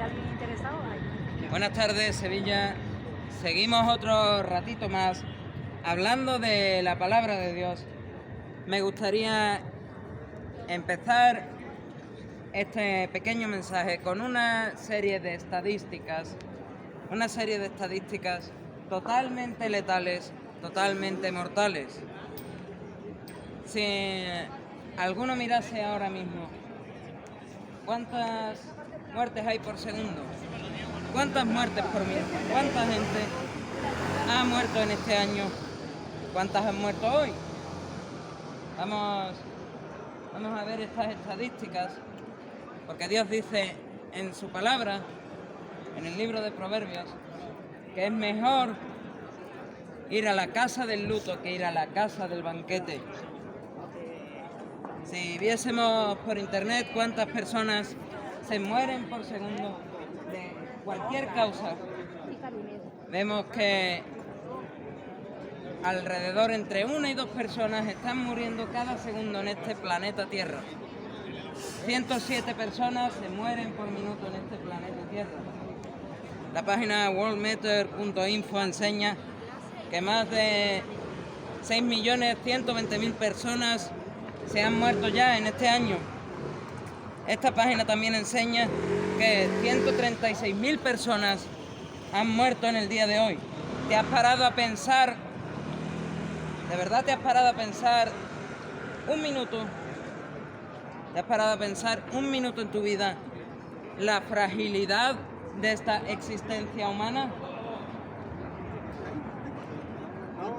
alguien interesado, hay. Buenas tardes, Sevilla. Seguimos otro ratito más hablando de la palabra de Dios. Me gustaría empezar este pequeño mensaje con una serie de estadísticas totalmente letales, totalmente mortales. Si alguno mirase ahora mismo cuántas muertes hay por segundo, cuántas muertes por minuto, cuánta gente ha muerto en este año, cuántas han muerto hoy. Vamos a ver estas estadísticas, porque Dios dice en su palabra, en el libro de Proverbios, que es mejor ir a la casa del luto que ir a la casa del banquete. Si viésemos por internet cuántas personas se mueren por segundo de cualquier causa, vemos que alrededor entre 1 y 2 personas están muriendo cada segundo en este planeta Tierra. 107 personas se mueren por minuto en este planeta Tierra. La página worldmeter.info enseña que más de 6.120.000 personas se han muerto ya en este año. Esta página también enseña que 136.000 personas han muerto en el día de hoy. ¿Te has parado a pensar, de verdad te has parado a pensar un minuto? ¿Te has parado a pensar un minuto en tu vida la fragilidad de esta existencia humana?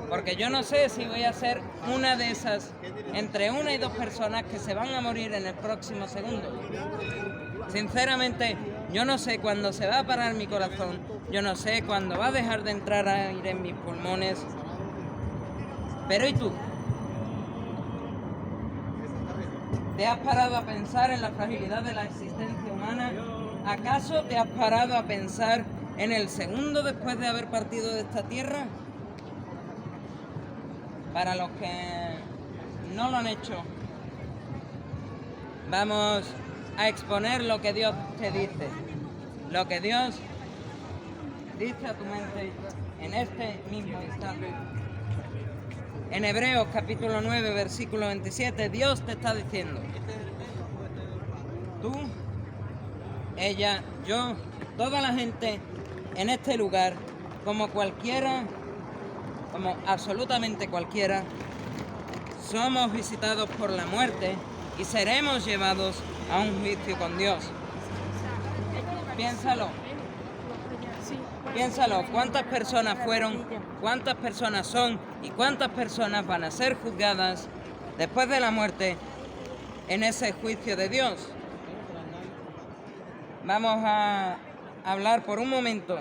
Porque yo no sé si voy a ser una de esas entre 1 y 2 personas que se van a morir en el próximo segundo. Sinceramente, yo no sé cuándo se va a parar mi corazón, yo no sé cuándo va a dejar de entrar aire en mis pulmones. Pero ¿y tú? ¿Te has parado a pensar en la fragilidad de la existencia humana? ¿Acaso te has parado a pensar en el segundo después de haber partido de esta tierra? Para los que no lo han hecho, vamos a exponer lo que Dios te dice, lo que Dios dice a tu mente en este mismo instante. En Hebreos capítulo 9, versículo 27, Dios te está diciendo: tú, ella, yo, toda la gente en este lugar, como cualquiera, como absolutamente cualquiera, somos visitados por la muerte y seremos llevados a un juicio con Dios. Piénsalo, cuántas personas fueron, cuántas personas son y cuántas personas van a ser juzgadas después de la muerte en ese juicio de Dios. Vamos a hablar por un momento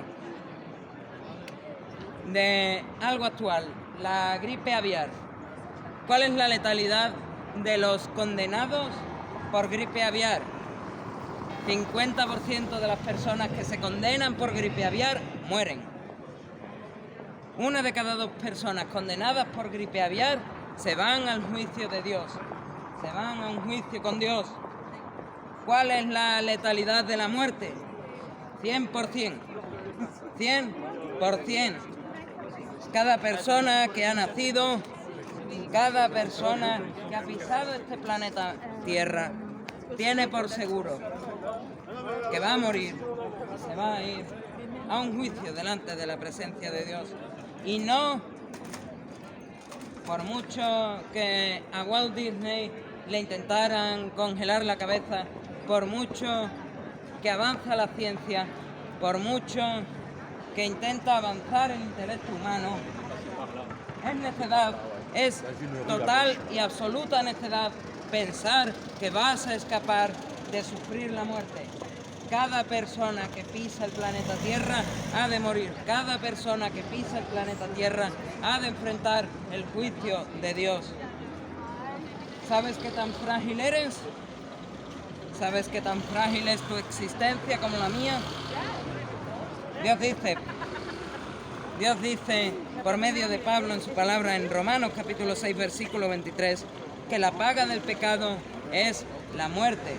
de algo actual, la gripe aviar. ¿Cuál es la letalidad de los condenados por gripe aviar? 50% de las personas que se condenan por gripe aviar mueren. 1 de cada 2 personas condenadas por gripe aviar se van al juicio de Dios, se van a un juicio con Dios. ¿Cuál es la letalidad de la muerte? 100%. 100%. Cada persona que ha nacido, cada persona que ha pisado este planeta Tierra, tiene por seguro que va a morir y se va a ir a un juicio delante de la presencia de Dios. Y no, por mucho que a Walt Disney le intentaran congelar la cabeza, por mucho que avanza la ciencia, por mucho que intenta avanzar el intelecto humano, es necedad, es total y absoluta necedad pensar que vas a escapar de sufrir la muerte. Cada persona que pisa el planeta Tierra ha de morir. Cada persona que pisa el planeta Tierra ha de enfrentar el juicio de Dios. ¿Sabes qué tan frágil eres? ¿Sabes qué tan frágil es tu existencia como la mía? Dios dice por medio de Pablo en su palabra en Romanos capítulo 6 versículo 23 que la paga del pecado es la muerte.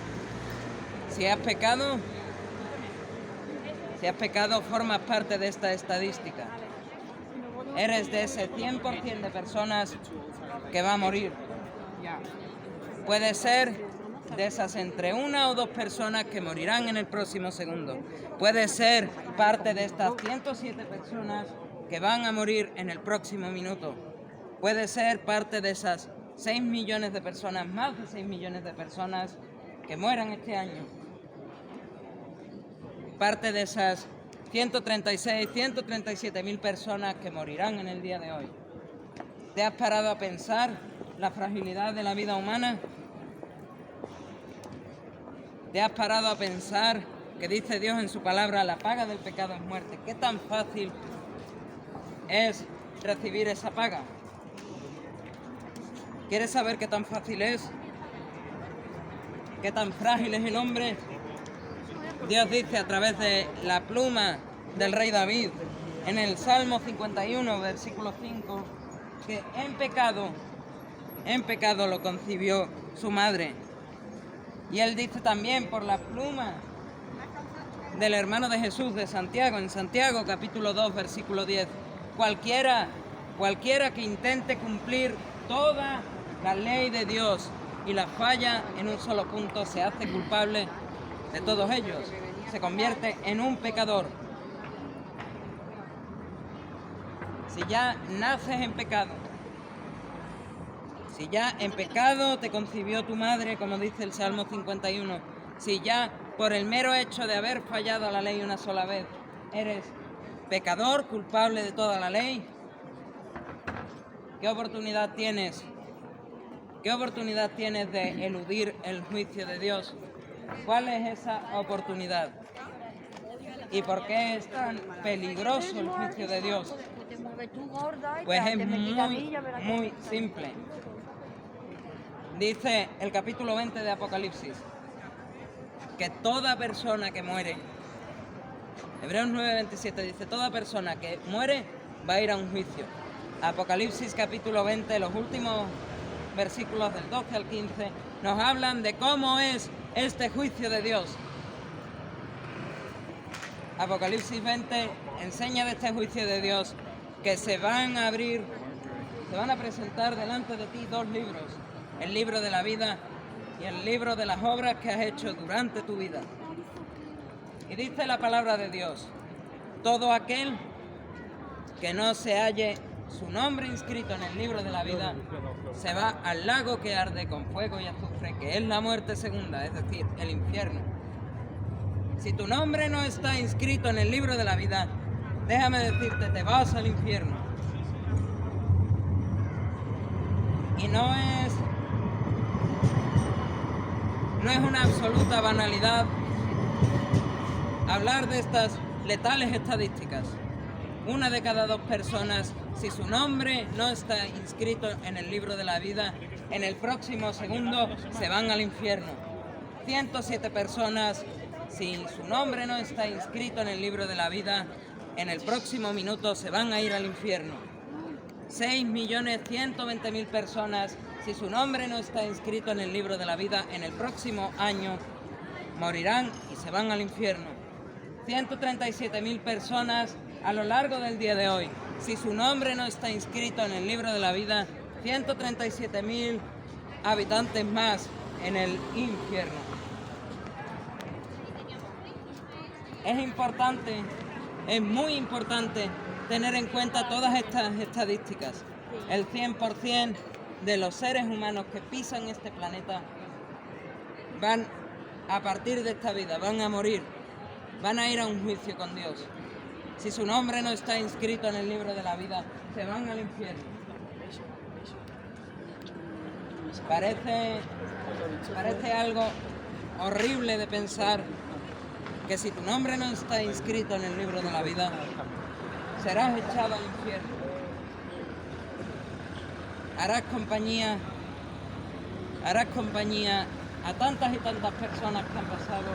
Si has pecado, Si has pecado, formas parte de esta estadística. Eres de ese 100% de personas que va a morir. Puede ser de esas entre 1 o 2 personas que morirán en el próximo segundo. Puede ser parte de estas 107 personas que van a morir en el próximo minuto. Puede ser parte de esas 6 millones de personas, más de 6 millones de personas que mueran este año. Parte de esas 136, 137 mil personas que morirán en el día de hoy. ¿Te has parado a pensar la fragilidad de la vida humana? ¿Te has parado a pensar que dice Dios en su palabra, la paga del pecado es muerte? ¿Qué tan fácil es recibir esa paga? ¿Quieres saber qué tan fácil es? ¿Qué tan frágil es el hombre? Dios dice a través de la pluma del rey David, en el Salmo 51, versículo 5, que en pecado lo concibió su madre. Y él dice también por la pluma del hermano de Jesús, de Santiago, en Santiago capítulo 2, versículo 10, cualquiera que intente cumplir toda la ley de Dios y la falla en un solo punto, se hace culpable de todos ellos, se convierte en un pecador. Si ya naces en pecado, si ya en pecado te concibió tu madre, como dice el Salmo 51, si ya por el mero hecho de haber fallado a la ley una sola vez, eres pecador, culpable de toda la ley, ¿qué oportunidad tienes? ¿Qué oportunidad tienes de eludir el juicio de Dios? ¿Cuál es esa oportunidad? ¿Y por qué es tan peligroso el juicio de Dios? Pues es muy simple. Dice el capítulo 20 de Apocalipsis que toda persona que muere, Hebreos 9:27 dice, toda persona que muere va a ir a un juicio. Apocalipsis capítulo 20, los últimos versículos del 12 al 15, nos hablan de cómo es este juicio de Dios. Apocalipsis 20 enseña de este juicio de Dios que se van a abrir, se van a presentar delante de ti 2 libros, el libro de la vida y el libro de las obras que has hecho durante tu vida. Y dice la palabra de Dios, todo aquel que no se halle su nombre inscrito en el libro de la vida se va al lago que arde con fuego y azufre, que es la muerte segunda, es decir, el infierno. Si tu nombre no está inscrito en el libro de la vida, déjame decirte, te vas al infierno. Y no es una absoluta banalidad hablar de estas letales estadísticas. 1 de cada 2 personas, si su nombre no está inscrito en el libro de la vida, en el próximo segundo se van al infierno. 107 personas, si su nombre no está inscrito en el libro de la vida, en el próximo minuto se van a ir al infierno. 6.120.000 personas, si su nombre no está inscrito en el libro de la vida, en el próximo año morirán y se van al infierno. 137.000 personas a lo largo del día de hoy, si su nombre no está inscrito en el libro de la vida, 137.000 habitantes más en el infierno. Es importante, es muy importante tener en cuenta todas estas estadísticas. El 100% de los seres humanos que pisan este planeta van, a partir de esta vida, van a morir, van a ir a un juicio con Dios. Si su nombre no está inscrito en el libro de la vida, se van al infierno. Parece algo horrible de pensar que si tu nombre no está inscrito en el libro de la vida, serás echado al infierno. Harás compañía a tantas y tantas personas que han pasado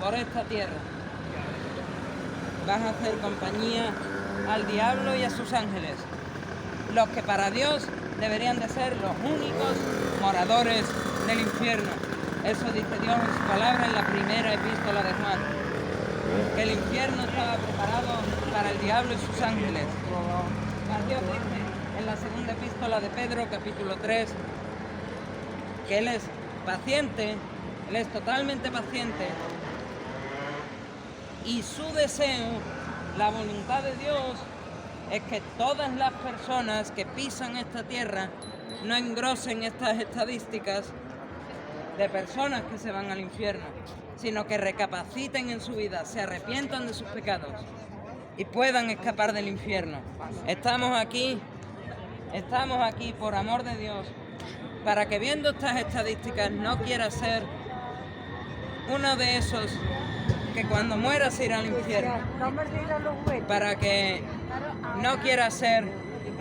por esta tierra. Vas a hacer compañía al diablo y a sus ángeles, los que para Dios deberían de ser los únicos moradores del infierno. Eso dice Dios en su palabra en la primera epístola de Juan, que el infierno estaba preparado para el diablo y sus ángeles. Mas Dios dice en la segunda epístola de Pedro, capítulo 3, que Él es paciente, Él es totalmente paciente, y su deseo, la voluntad de Dios, es que todas las personas que pisan esta tierra no engrosen estas estadísticas de personas que se van al infierno, sino que recapaciten en su vida, se arrepientan de sus pecados y puedan escapar del infierno. Estamos aquí por amor de Dios, para que viendo estas estadísticas no quiera ser uno de esos que cuando muera se irá al infierno, para que no quiera ser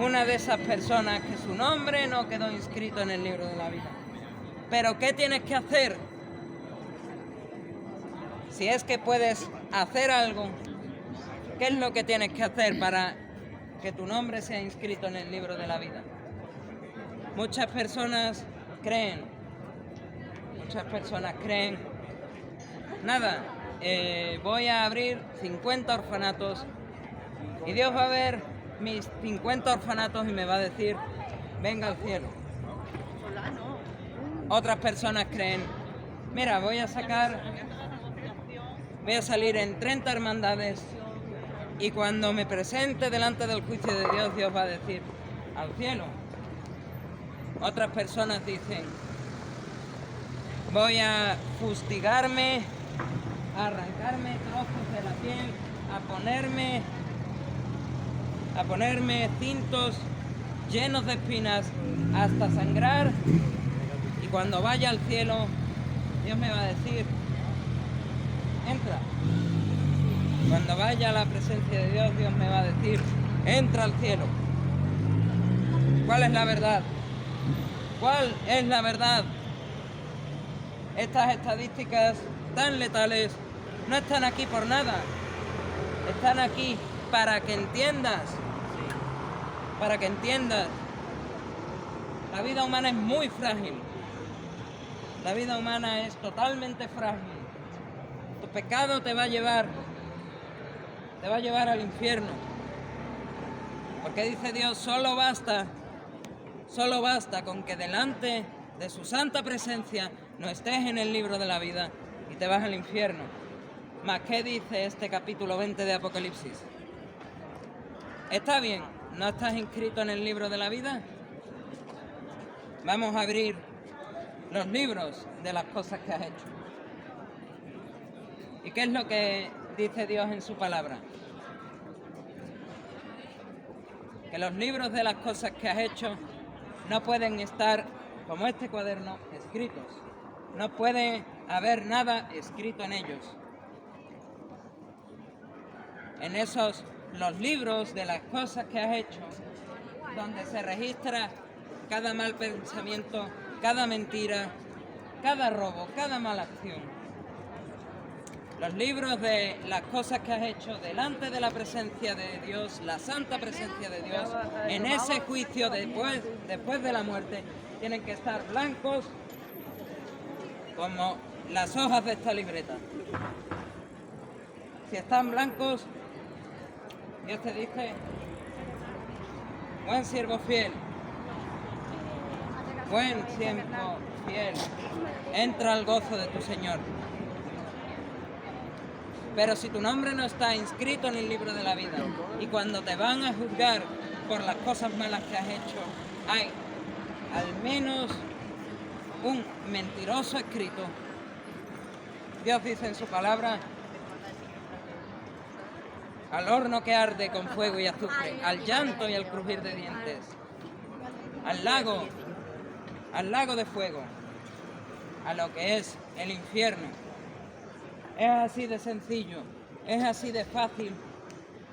una de esas personas que su nombre no quedó inscrito en el libro de la vida. Pero ¿qué tienes que hacer? Si es que puedes hacer algo, ¿qué es lo que tienes que hacer para que tu nombre sea inscrito en el libro de la vida? Muchas personas creen, nada, voy a abrir 50 orfanatos y Dios va a ver mis 50 orfanatos y me va a decir, venga al cielo. Otras personas creen, mira, voy a salir en 30 hermandades y cuando me presente delante del juicio de Dios, Dios va a decir, al cielo. Otras personas dicen, voy a fustigarme, a arrancarme trozos de la piel, a ponerme cintos llenos de espinas hasta sangrar, y cuando vaya al cielo, Dios me va a decir, entra. Cuando vaya a la presencia de Dios, Dios me va a decir, entra al cielo. ¿Cuál es la verdad? ¿Cuál es la verdad? Estas estadísticas tan letales no están aquí por nada. Están aquí para que entiendas. Para que entiendas. La vida humana es muy frágil. La vida humana es totalmente frágil. Tu pecado te va a llevar al infierno. Porque dice Dios, solo basta con que delante de su santa presencia no estés en el libro de la vida y te vas al infierno. ¿Mas qué dice este capítulo 20 de Apocalipsis? Está bien, ¿no estás inscrito en el libro de la vida? Vamos a abrir los libros de las cosas que has hecho. ¿Y qué es lo que dice Dios en su palabra? Que los libros de las cosas que has hecho no pueden estar, como este cuaderno, escritos. No puede haber nada escrito en ellos. En esos, los libros de las cosas que has hecho, donde se registra cada mal pensamiento, cada mentira, cada robo, cada mala acción. Los libros de las cosas que has hecho delante de la presencia de Dios, la santa presencia de Dios, en ese juicio después de la muerte, tienen que estar blancos como las hojas de esta libreta. Si están blancos, Dios te dice, buen siervo fiel, buen siervo fiel, entra al gozo de tu Señor. Pero si tu nombre no está inscrito en el libro de la vida y cuando te van a juzgar por las cosas malas que has hecho, hay al menos un mentiroso escrito. Dios dice en su palabra, al horno que arde con fuego y azufre, al llanto y al crujir de dientes, al lago de fuego, a lo que es el infierno. Es así de sencillo, es así de fácil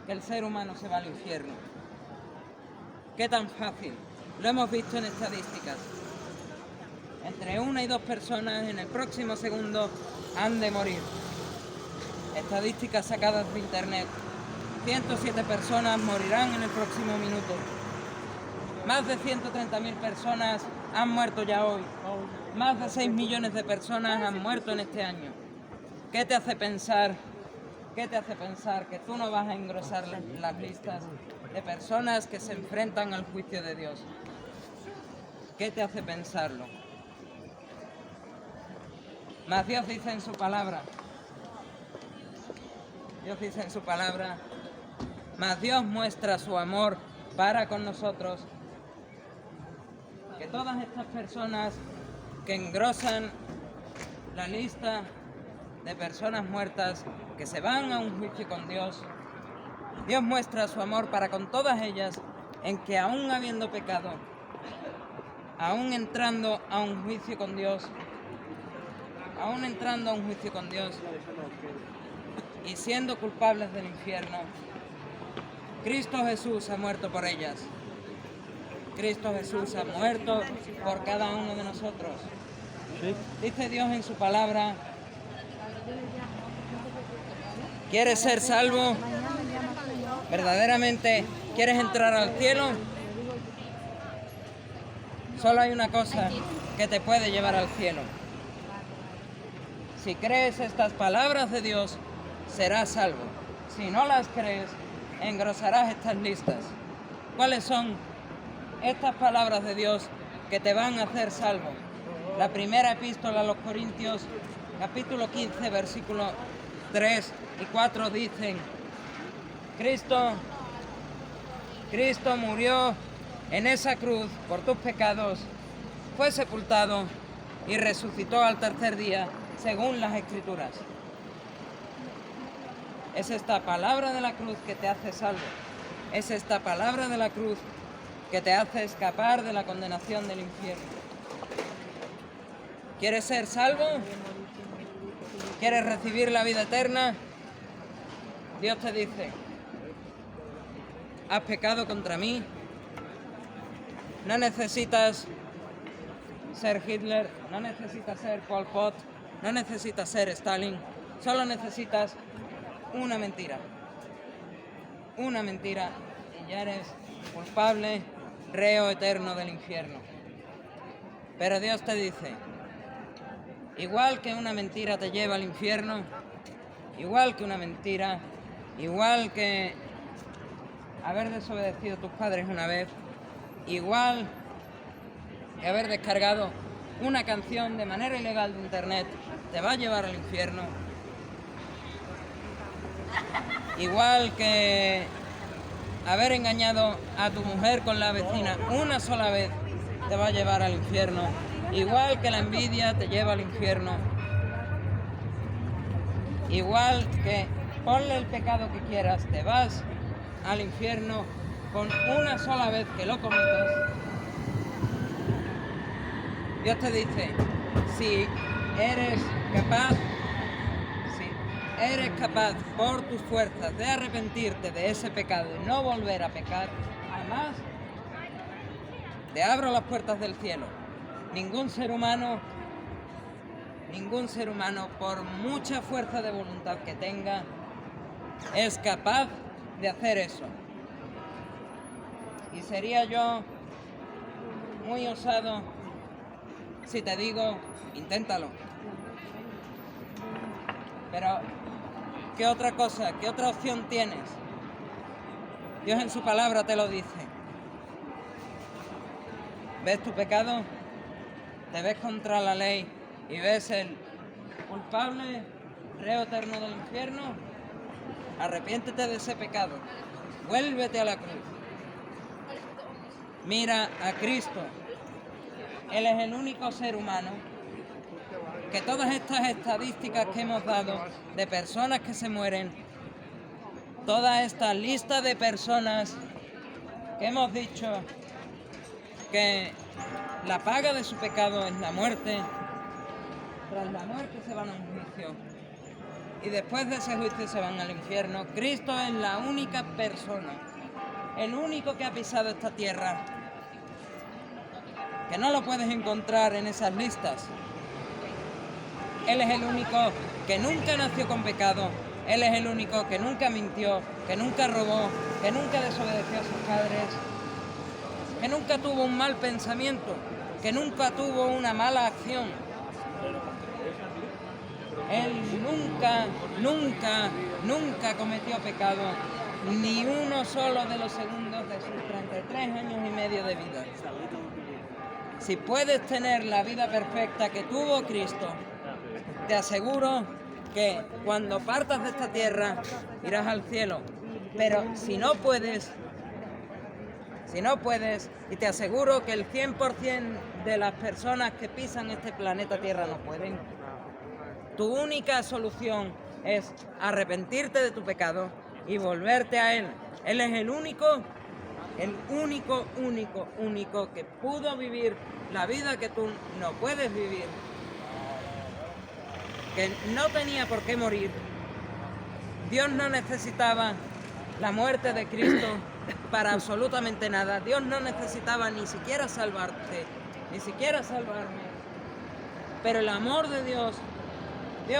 que el ser humano se va al infierno. ¿Qué tan fácil? Lo hemos visto en estadísticas. Entre 1 y 2 personas en el próximo segundo han de morir. Estadísticas sacadas de internet. 107 personas morirán en el próximo minuto. Más de 130.000 personas han muerto ya hoy. Más de 6 millones de personas han muerto en este año. ¿Qué te hace pensar ¿Qué te hace pensar que tú no vas a engrosar las listas de personas que se enfrentan al juicio de Dios? ¿Qué te hace pensarlo? Mas Dios dice en su palabra, mas Dios muestra su amor para con nosotros, que todas estas personas que engrosan la lista de personas muertas que se van a un juicio con Dios, Dios muestra su amor para con todas ellas, en que aún habiendo pecado, aún entrando a un juicio con Dios, y siendo culpables del infierno, Cristo Jesús ha muerto por ellas. Cristo Jesús ha muerto por cada uno de nosotros. Dice Dios en su palabra, ¿quieres ser salvo? ¿Verdaderamente quieres entrar al cielo? Solo hay una cosa que te puede llevar al cielo. Si crees estas palabras de Dios, serás salvo. Si no las crees, engrosarás estas listas. ¿Cuáles son estas palabras de Dios que te van a hacer salvo? La primera epístola a los Corintios, capítulo 15, versículos 3 y 4 dicen, Cristo murió en esa cruz por tus pecados, fue sepultado y resucitó al tercer día, según las Escrituras. Es esta palabra de la cruz que te hace salvo. Es esta palabra de la cruz que te hace escapar de la condenación del infierno. ¿Quieres ser salvo? ¿Quieres recibir la vida eterna? Dios te dice, has pecado contra mí. No necesitas ser Hitler, no necesitas ser Pol Pot, no necesitas ser Stalin, solo necesitas una mentira. Una mentira y ya eres culpable, reo eterno del infierno. Pero Dios te dice, igual que una mentira te lleva al infierno, igual que una mentira, igual que haber desobedecido a tus padres una vez, igual que haber descargado una canción de manera ilegal de internet, te va a llevar al infierno. Igual que haber engañado a tu mujer con la vecina una sola vez, te va a llevar al infierno. Igual que la envidia te lleva al infierno. Igual que ponle el pecado que quieras, te vas al infierno con una sola vez que lo cometas. Dios te dice, si eres capaz por tus fuerzas de arrepentirte de ese pecado y no volver a pecar, además te abro las puertas del cielo. Ningún ser humano, por mucha fuerza de voluntad que tenga, es capaz de hacer eso. Y sería yo muy osado si te digo, inténtalo. Pero, ¿qué otra cosa, qué otra opción tienes? Dios en su palabra te lo dice. ¿Ves tu pecado? ¿Te ves contra la ley y ves el culpable, reo eterno del infierno? Arrepiéntete de ese pecado. Vuélvete a la cruz. Mira a Cristo. Él es el único ser humano que todas estas estadísticas que hemos dado de personas que se mueren, toda esta lista de personas que hemos dicho que la paga de su pecado es la muerte, tras la muerte se van a un juicio y después de ese juicio se van al infierno. Cristo es la única persona, el único que ha pisado esta tierra, que no lo puedes encontrar en esas listas. Él es el único que nunca nació con pecado. Él es el único que nunca mintió, que nunca robó, que nunca desobedeció a sus padres, que nunca tuvo un mal pensamiento, que nunca tuvo una mala acción. Él nunca cometió pecado, ni uno solo de los segundos de sus 33 años y medio de vida. Si puedes tener la vida perfecta que tuvo Cristo, te aseguro que cuando partas de esta tierra irás al cielo. Pero si no puedes, y te aseguro que el 100% de las personas que pisan este planeta Tierra no pueden, tu única solución es arrepentirte de tu pecado y volverte a Él. Él es el único que pudo vivir la vida que tú no puedes vivir, que no tenía por qué morir. Dios no necesitaba la muerte de Cristo para absolutamente nada. Dios no necesitaba ni siquiera salvarte, ni siquiera salvarme. Pero el amor de Dios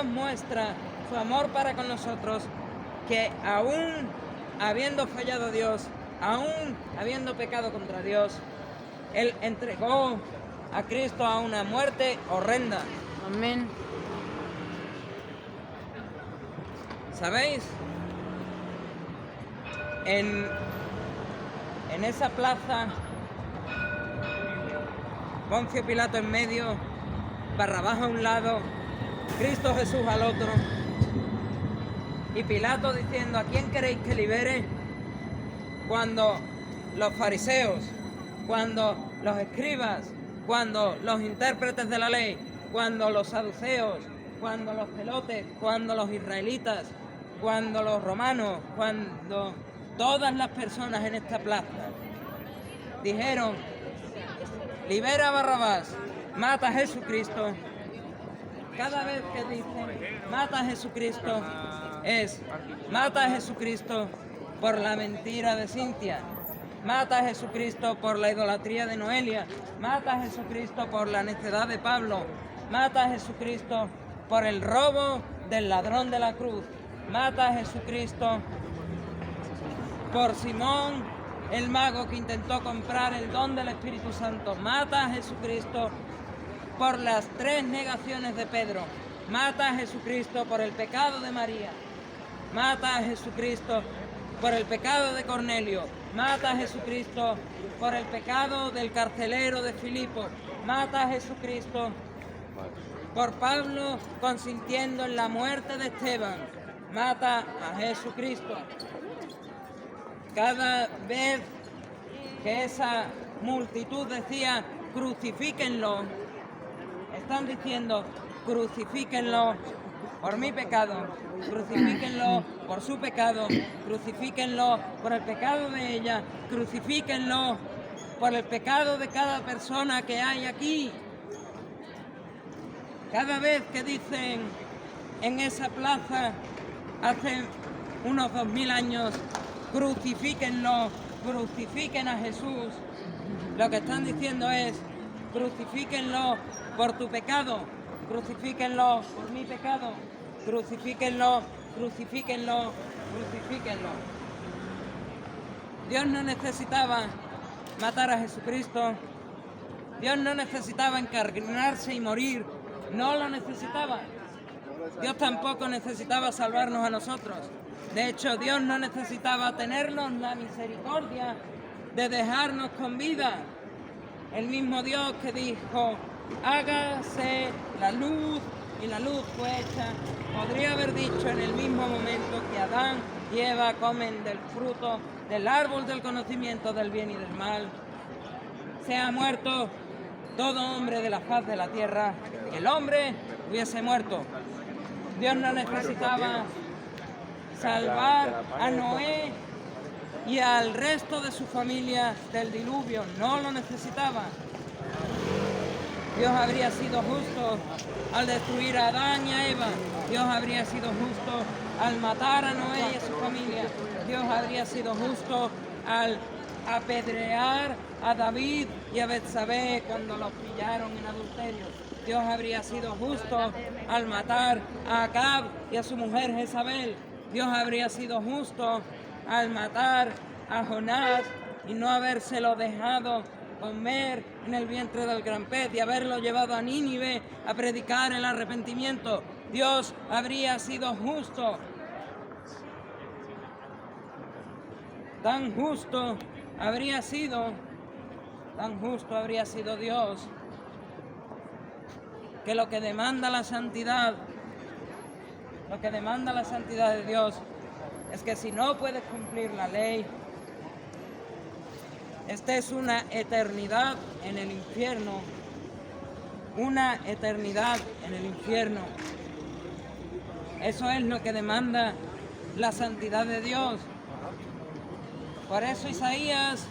muestra su amor para con nosotros, que aún habiendo fallado a Dios, aún habiendo pecado contra Dios, Él entregó a Cristo a una muerte horrenda. Amén. ¿Sabéis? En esa plaza, Poncio Pilato en medio, Barrabás a un lado, Cristo Jesús al otro, y Pilato diciendo: ¿a quién queréis que libere? Cuando los fariseos, cuando los escribas, cuando los intérpretes de la ley, cuando los saduceos, cuando los celotes, cuando los israelitas, cuando los romanos, cuando todas las personas en esta plaza dijeron: libera a Barrabás, mata a Jesucristo. Cada vez que dicen mata a Jesucristo, es mata a Jesucristo por la mentira de Cintia, mata a Jesucristo por la idolatría de Noelia, mata a Jesucristo por la necedad de Pablo, mata a Jesucristo por el robo del ladrón de la cruz, mata a Jesucristo por Simón el mago que intentó comprar el don del Espíritu Santo, mata a Jesucristo por las 3 negaciones de Pedro, mata a Jesucristo por el pecado de María, mata a Jesucristo por el pecado de Cornelio, mata a Jesucristo por el pecado del carcelero de Filipo, mata a Jesucristo por Pablo consintiendo en la muerte de Esteban, mata a Jesucristo. Cada vez que esa multitud decía crucifíquenlo, están diciendo crucifíquenlo por mi pecado, crucifíquenlo por su pecado, crucifíquenlo por el pecado de ella, crucifíquenlo por el pecado de cada persona que hay aquí. Cada vez que dicen en esa plaza hace unos 2000 años crucifíquenlo, crucifiquen a Jesús, lo que están diciendo es crucifíquenlo por tu pecado, crucifíquenlo por mi pecado, crucifíquenlo, crucifíquenlo, crucifíquenlo. Dios no necesitaba matar a Jesucristo, Dios no necesitaba encarnarse y morir, no lo necesitaba. Dios tampoco necesitaba salvarnos a nosotros. De hecho, Dios no necesitaba tenernos la misericordia de dejarnos con vida. El mismo Dios que dijo, hágase la luz, y la luz fue hecha, podría haber dicho en el mismo momento que Adán y Eva comen del fruto del árbol del conocimiento del bien y del mal, sea muerto todo hombre de la faz de la tierra, el hombre hubiese muerto. Dios no necesitaba salvar a Noé y al resto de su familia del diluvio, no lo necesitaba. Dios habría sido justo al destruir a Adán y a Eva, Dios habría sido justo al matar a Noé y a su familia, Dios habría sido justo al apedrear a David y a Betsabé cuando los pillaron en adulterio. Dios habría sido justo al matar a Acab y a su mujer Jezabel. Dios habría sido justo al matar a Jonás y no habérselo dejado comer en el vientre del gran pez y haberlo llevado a Nínive a predicar el arrepentimiento. Dios habría sido justo. Tan justo habría sido Dios, que lo que demanda la santidad de Dios es que si no puedes cumplir la ley, esta es una eternidad en el infierno. Una eternidad en el infierno. Eso es lo que demanda la santidad de Dios. Por eso Isaías,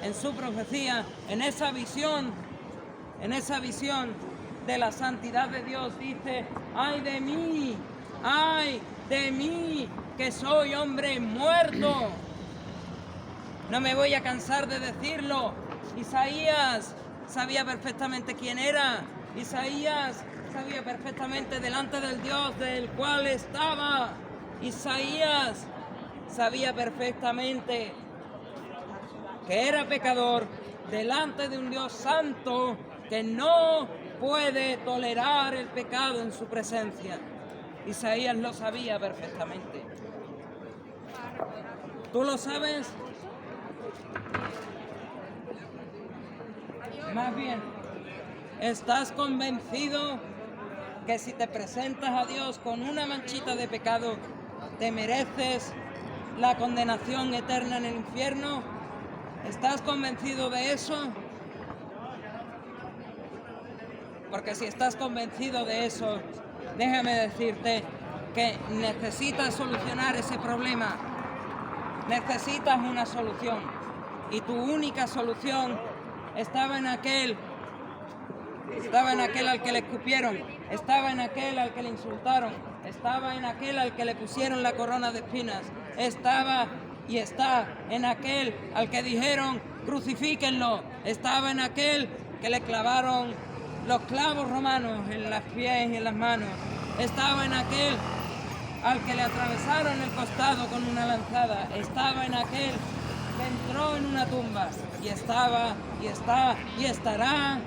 en su profecía, en esa visión de la santidad de Dios, dice: ¡ay de mí, que soy hombre muerto! No me voy a cansar de decirlo. Isaías sabía perfectamente quién era. Isaías sabía perfectamente delante del Dios del cual estaba. Isaías sabía perfectamente que era pecador delante de un Dios santo que no puede tolerar el pecado en su presencia. Isaías lo sabía perfectamente. ¿Tú lo sabes? Más bien, ¿estás convencido que si te presentas a Dios con una manchita de pecado, te mereces la condenación eterna en el infierno? ¿Estás convencido de eso? Porque si estás convencido de eso, déjame decirte que necesitas solucionar ese problema. Necesitas una solución. Y tu única solución estaba en aquel al que le escupieron, estaba en aquel al que le insultaron, estaba en aquel al que le pusieron la corona de espinas, estaba y está en aquel al que dijeron: crucifíquenlo, estaba en aquel que le clavaron los clavos romanos en los pies y en las manos, estaba en aquel al que le atravesaron el costado con una lanzada, estaba en aquel que entró en una tumba, y estaba, y está, y estará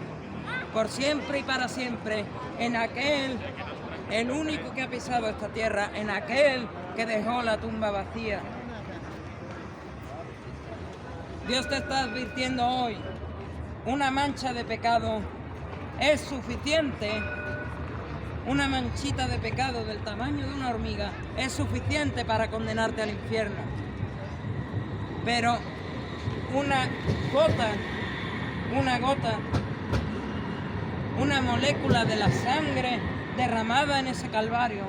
por siempre y para siempre en aquel, el único que ha pisado esta tierra, en aquel que dejó la tumba vacía. Dios te está advirtiendo hoy: una mancha de pecado es suficiente. Una manchita de pecado del tamaño de una hormiga es suficiente para condenarte al infierno. Pero una gota, una molécula de la sangre derramada en ese calvario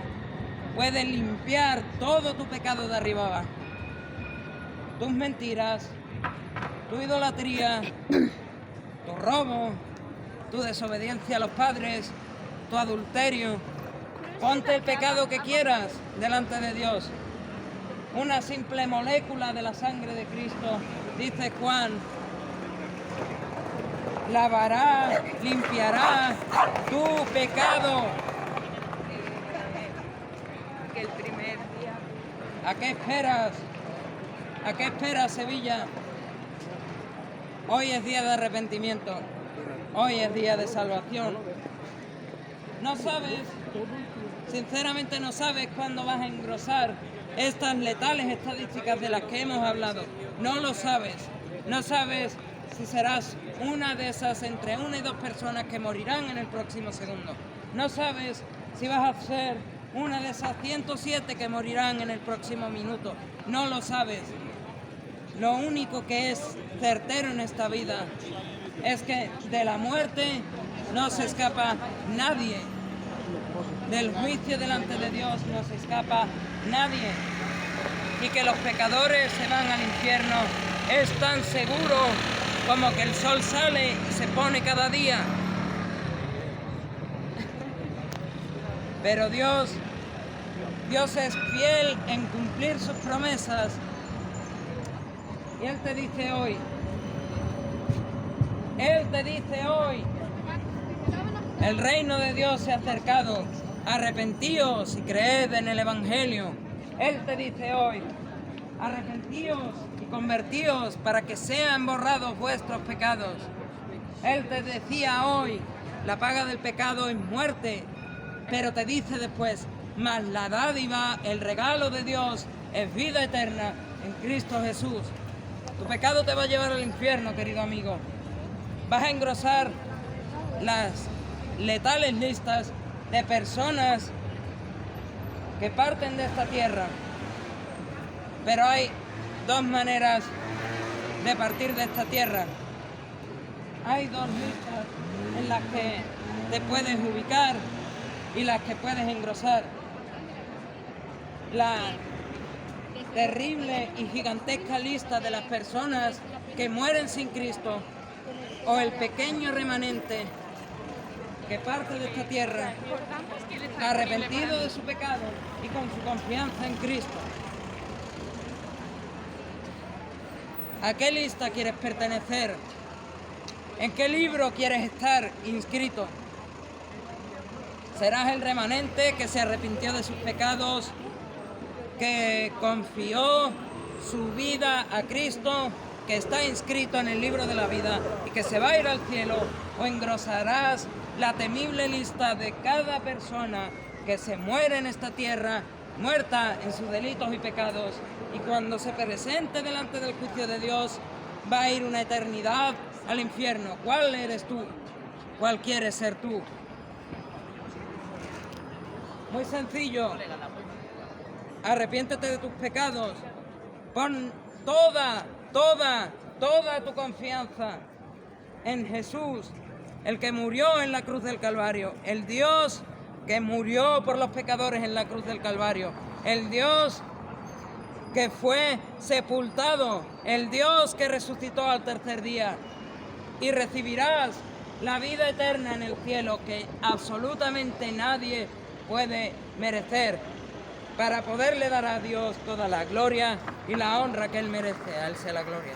puede limpiar todo tu pecado de arriba abajo. Tus mentiras, tu idolatría, tu robo, tu desobediencia a los padres, tu adulterio. Ponte el pecado que quieras delante de Dios. Una simple molécula de la sangre de Cristo, dice Juan, lavará, limpiará tu pecado. Que el primer día. ¿A qué esperas? ¿A qué esperas, Sevilla? Hoy es día de arrepentimiento. Hoy es día de salvación. No sabes, sinceramente no sabes cuándo vas a engrosar estas letales estadísticas de las que hemos hablado. No lo sabes. No sabes si serás una de esas entre 1 y 2 personas que morirán en el próximo segundo. No sabes si vas a ser una de esas 107 que morirán en el próximo minuto. No lo sabes. Lo único que es certero en esta vida es que de la muerte no se escapa nadie. Del juicio delante de Dios no se escapa nadie. Y que los pecadores se van al infierno es tan seguro como que el sol sale y se pone cada día. Pero Dios es fiel en cumplir sus promesas. Y Él te dice hoy, el reino de Dios se ha acercado, arrepentíos y creed en el Evangelio. Él te dice hoy, arrepentíos y convertíos para que sean borrados vuestros pecados. Él te decía hoy, la paga del pecado es muerte, pero te dice después, mas la dádiva, el regalo de Dios, es vida eterna en Cristo Jesús. Tu pecado te va a llevar al infierno, querido amigo. Vas a engrosar las letales listas de personas que parten de esta tierra. Pero hay dos maneras de partir de esta tierra. Hay dos listas en las que te puedes ubicar y las que puedes engrosar. La terrible y gigantesca lista de las personas que mueren sin Cristo, o el pequeño remanente que parte de esta tierra arrepentido de su pecado y con su confianza en Cristo. ¿A qué lista quieres pertenecer? ¿En qué libro quieres estar inscrito? ¿Serás el remanente que se arrepintió de sus pecados, que confió su vida a Cristo, que está inscrito en el libro de la vida y que se va a ir al cielo? ¿O engrosarás la temible lista de cada persona que se muere en esta tierra, muerta en sus delitos y pecados, y cuando se presente delante del juicio de Dios va a ir una eternidad al infierno? ¿Cuál eres tú? ¿Cuál quieres ser tú? Muy sencillo. Arrepiéntete de tus pecados. Pon toda tu confianza en Jesús, el que murió en la cruz del Calvario, el Dios que murió por los pecadores en la cruz del Calvario, el Dios que fue sepultado, el Dios que resucitó al tercer día, y recibirás la vida eterna en el cielo que absolutamente nadie puede merecer, para poderle dar a Dios toda la gloria y la honra que Él merece. A Él sea la gloria.